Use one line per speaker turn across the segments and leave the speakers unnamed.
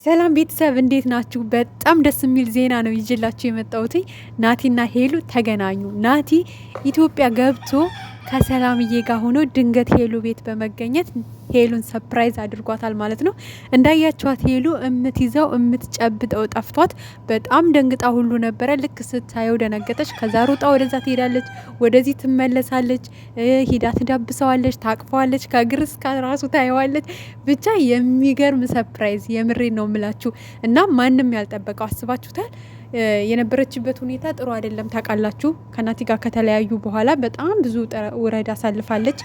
ሰላም ቤተሰብ እንዴት ናችሁ? በጣም ደስ የሚል ዜና ነው ይዤላችሁ የመጣሁት። ናቲና ሄሉ ተገናኙ። ናቲ ኢትዮጵያ ገብቶ ከሰላምዬ ጋር ሆኖ ድንገት ሄሉ ቤት በመገኘት ሄሉን ሰርፕራይዝ አድርጓታል ማለት ነው። እንዳያችኋት ሄሉ እምትይዘው እምትጨብጠው ጠፍቷት በጣም ደንግጣ ሁሉ ነበረ። ልክ ስታየው ደነገጠች። ከዛ ሩጣ ወደዛ ትሄዳለች፣ ወደዚህ ትመለሳለች፣ ሂዳ ትዳብሰዋለች፣ ታቅፈዋለች፣ ከእግር እስከ ራሱ ታየዋለች። ብቻ የሚገርም ሰርፕራይዝ የምሬን ነው ምላችሁ እና ማንም ያልጠበቀው አስባችሁታል። የነበረችበት ሁኔታ ጥሩ አይደለም ታውቃላችሁ። ከናቲ ጋር ከተለያዩ በኋላ በጣም ብዙ ውረድ አሳልፋለች።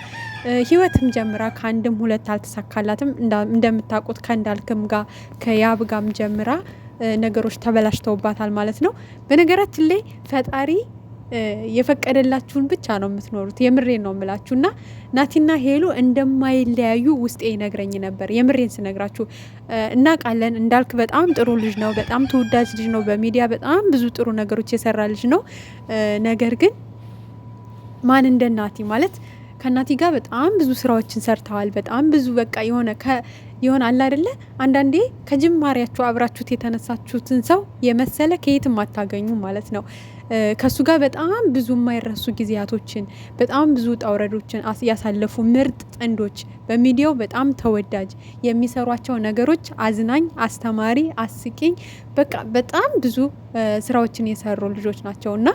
ህይወትም ጀምራ ከአንድም ሁለት አልተሳካላትም። እንደምታውቁት ከእንዳልክም ጋር ከያብ ጋርም ጀምራ ነገሮች ተበላሽተውባታል ማለት ነው። በነገራችን ላይ ፈጣሪ የፈቀደላችሁን ብቻ ነው የምትኖሩት። የምሬን ነው የምላችሁና ናቲና ሄሉ እንደማይለያዩ ውስጤ ይነግረኝ ነበር። የምሬን ስነግራችሁ እናውቃለን። እንዳልክ በጣም ጥሩ ልጅ ነው፣ በጣም ተወዳጅ ልጅ ነው። በሚዲያ በጣም ብዙ ጥሩ ነገሮች የሰራ ልጅ ነው። ነገር ግን ማን እንደ ናቲ ማለት ከናቲ ጋር በጣም ብዙ ስራዎችን ሰርተዋል። በጣም ብዙ በቃ የሆነ አለ አይደለ? አንዳንዴ ከጅማሬያችሁ አብራችሁት የተነሳችሁትን ሰው የመሰለ ከየትም አታገኙ ማለት ነው። ከሱ ጋር በጣም ብዙ የማይረሱ ጊዜያቶችን በጣም ብዙ ጣውረዶችን ያሳለፉ ምርጥ ጥንዶች፣ በሚዲያው በጣም ተወዳጅ፣ የሚሰሯቸው ነገሮች አዝናኝ፣ አስተማሪ፣ አስቂኝ በቃ በጣም ብዙ ስራዎችን የሰሩ ልጆች ናቸውና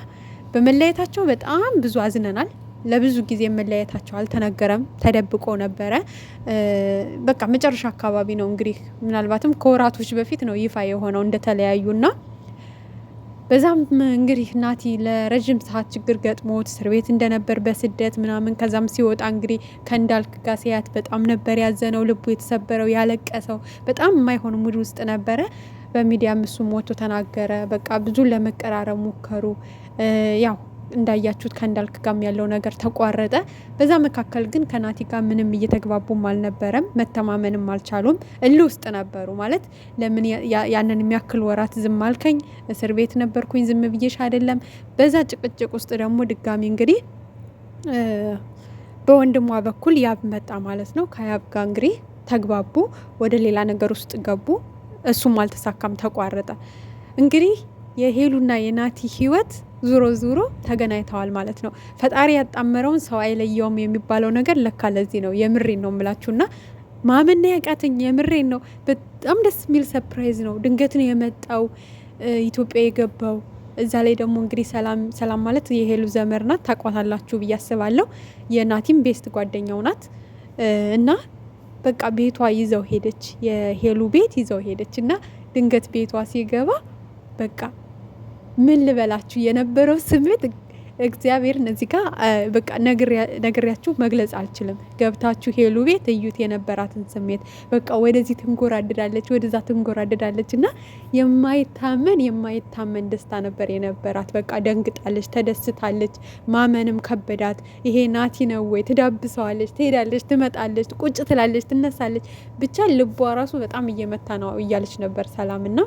በመለየታቸው በጣም ብዙ አዝነናል። ለብዙ ጊዜ መለያየታቸው አልተነገረም፣ ተደብቆ ነበረ። በቃ መጨረሻ አካባቢ ነው እንግዲህ ምናልባትም ከወራቶች በፊት ነው ይፋ የሆነው እንደተለያዩና በዛም እንግዲህ ናቲ ለረጅም ሰዓት ችግር ገጥሞት እስር ቤት እንደነበር በስደት ምናምን ከዛም ሲወጣ እንግዲህ ከእንዳልክ ጋር ሲያት በጣም ነበር ያዘነው፣ ልቡ የተሰበረው፣ ያለቀሰው በጣም የማይሆን ሙድ ውስጥ ነበረ። በሚዲያም እሱ ሞቶ ተናገረ። በቃ ብዙ ለመቀራረብ ሞከሩ። ያው እንዳያችሁት ከእንዳልክ ጋም ያለው ነገር ተቋረጠ። በዛ መካከል ግን ከናቲ ጋር ምንም እየተግባቡም አልነበረም፣ መተማመንም አልቻሉም። እልህ ውስጥ ነበሩ ማለት ለምን ያንን የሚያክል ወራት ዝም አልከኝ? እስር ቤት ነበርኩኝ፣ ዝም ብዬሽ አይደለም። በዛ ጭቅጭቅ ውስጥ ደግሞ ድጋሚ እንግዲህ በወንድሟ በኩል ያብ መጣ ማለት ነው። ከያብ ጋር እንግዲህ ተግባቡ፣ ወደ ሌላ ነገር ውስጥ ገቡ። እሱም አልተሳካም፣ ተቋረጠ። እንግዲህ የሄሉና የናቲ ህይወት ዙሮ ዙሮ ተገናኝተዋል ማለት ነው። ፈጣሪ ያጣመረውን ሰው አይለየውም የሚባለው ነገር ለካ ለዚህ ነው። የምሬን ነው የምላችሁና ማመን ያቃተኝ የምሬን ነው። በጣም ደስ የሚል ሰርፕራይዝ ነው። ድንገት ነው የመጣው ኢትዮጵያ የገባው። እዛ ላይ ደግሞ እንግዲህ ሰላም ማለት የሄሉ ዘመር ናት፣ ታቋታላችሁ ብዬ አስባለሁ። የናቲም ቤስት ጓደኛው ናት እና በቃ ቤቷ ይዘው ሄደች፣ የሄሉ ቤት ይዘው ሄደች እና ድንገት ቤቷ ሲገባ በቃ ምን ልበላችሁ የነበረው ስሜት እግዚአብሔር እነዚህ ጋር በቃ ነግሬያችሁ መግለጽ አልችልም። ገብታችሁ ሄሉ ቤት እዩት የነበራትን ስሜት። በቃ ወደዚህ ትንጎራደዳለች፣ ወደዛ ትንጎራደዳለች እና የማይታመን ደስታ ነበር የነበራት። በቃ ደንግጣለች፣ ተደስታለች፣ ማመንም ከበዳት። ይሄ ናቲ ነው ወይ? ትዳብሰዋለች፣ ትሄዳለች፣ ትመጣለች፣ ቁጭ ትላለች፣ ትነሳለች። ብቻ ልቧ ራሱ በጣም እየመታ ነው እያለች ነበር ሰላምና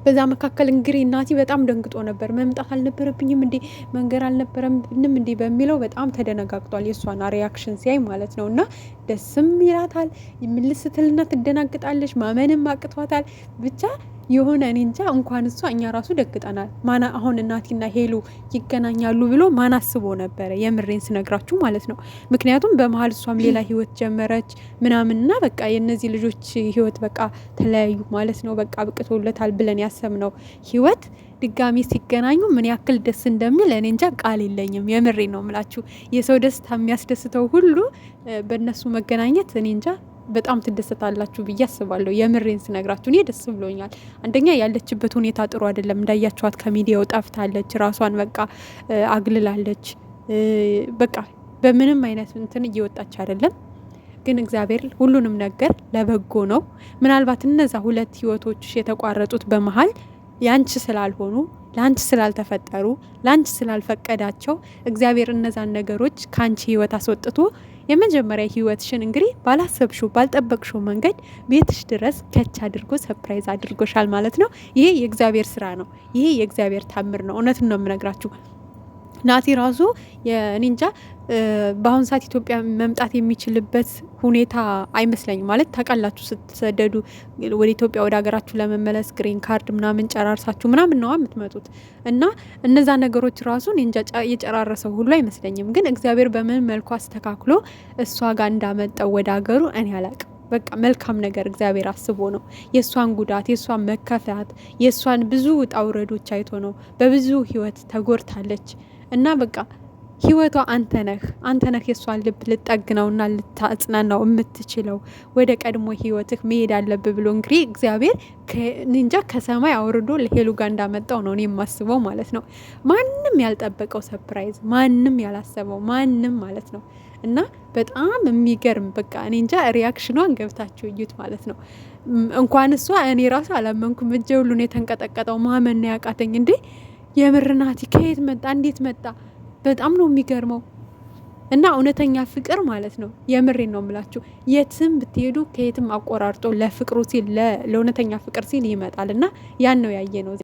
በዛ መካከል እንግዲህ ናቲ በጣም ደንግጦ ነበር። መምጣት አልነበረብኝም እንዴ? መንገር አልነበረብንም እንዴ? በሚለው በጣም ተደነጋግጧል። የእሷና ሪያክሽን ሲያይ ማለት ነው። እና ደስም ይላታል፣ ምልስትልና ትደናግጣለች፣ ማመንም አቅቷታል። ብቻ የሆነ እኔ እንጃ እንኳን እሷ እኛ ራሱ ደግጠናል። ማና አሁን ናቲና ሄሉ ይገናኛሉ ብሎ ማን አስቦ ነበረ? የምሬን ስነግራችሁ ማለት ነው። ምክንያቱም በመሀል እሷም ሌላ ህይወት ጀመረች ምናምንና በቃ የነዚህ ልጆች ህይወት በቃ ተለያዩ ማለት ነው። በቃ ብቅቶለታል ብለን ያሰብነው ህይወት ድጋሚ ሲገናኙ ምን ያክል ደስ እንደሚል እኔ እንጃ ቃል የለኝም። የምሬን ነው የምላችሁ። የሰው ደስታ የሚያስደስተው ሁሉ በእነሱ መገናኘት እኔ እንጃ በጣም ትደሰታላችሁ ብዬ አስባለሁ። የምሬን ስነግራችሁ እኔ ደስ ብሎኛል። አንደኛ ያለችበት ሁኔታ ጥሩ አይደለም። እንዳያችኋት ከሚዲያው ጠፍታለች፣ ራሷን በቃ አግልላለች። በቃ በምንም አይነት እንትን እየወጣች አይደለም። ግን እግዚአብሔር ሁሉንም ነገር ለበጎ ነው። ምናልባት እነዛ ሁለት ህይወቶች የተቋረጡት በመሀል ያንቺ ስላልሆኑ፣ ለአንቺ ስላልተፈጠሩ፣ ለአንቺ ስላልፈቀዳቸው እግዚአብሔር እነዛን ነገሮች ከአንቺ ህይወት አስወጥቶ የመጀመሪያ ህይወትሽን እንግዲህ ባላሰብሽው ባልጠበቅሽው መንገድ ቤትሽ ድረስ ከች አድርጎ ሰርፕራይዝ አድርጎሻል ማለት ነው። ይሄ የእግዚአብሔር ስራ ነው። ይሄ የእግዚአብሔር ታምር ነው። እውነትን ነው የምነግራችሁ። ናቲ ራሱ እኔ እንጃ በአሁን ሰዓት ኢትዮጵያ መምጣት የሚችልበት ሁኔታ አይመስለኝም። ማለት ታውቃላችሁ ስትሰደዱ ወደ ኢትዮጵያ ወደ ሀገራችሁ ለመመለስ ግሪን ካርድ ምናምን ጨራርሳችሁ ምናምን ነው የምትመጡት እና እነዛ ነገሮች ራሱ እኔ እንጃ የጨራረሰው ሁሉ አይመስለኝም። ግን እግዚአብሔር በምን መልኩ አስተካክሎ እሷ ጋር እንዳመጣው ወደ ሀገሩ እኔ አላቅም። በቃ መልካም ነገር እግዚአብሔር አስቦ ነው። የእሷን ጉዳት፣ የእሷን መከፋት፣ የእሷን ብዙ ውጣ ውረዶች አይቶ ነው። በብዙ ህይወት ተጎድታለች እና በቃ ህይወቷ አንተ ነህ የእሷን ልብ ልጠግነውና ልታጽናናው የምትችለው ወደ ቀድሞ ህይወትህ መሄድ አለብህ ብሎ እንግዲህ እግዚአብሔር እንጃ ከሰማይ አውርዶ ለሄሉ ጋር እንዳመጣው ነው እኔ የማስበው ማለት ነው። ማንም ያልጠበቀው ሰርፕራይዝ፣ ማንም ያላሰበው ማንም ማለት ነው። እና በጣም የሚገርም በቃ እኔ እንጃ ሪያክሽኗን ገብታችሁ እዩት ማለት ነው። እንኳን እሷ እኔ ራሱ አላመንኩም። እጄ ሁሉን የተንቀጠቀጠው ማመን ነው ያቃተኝ። እንዴ የምር ናቲ ከየት መጣ? እንዴት መጣ? በጣም ነው የሚገርመው። እና እውነተኛ ፍቅር ማለት ነው የምሬን ነው የምላችሁ። የትም ብትሄዱ ከየትም አቆራርጦ ለፍቅሩ ሲል ለእውነተኛ ፍቅር ሲል ይመጣል። እና ያን ነው ያየ ነው።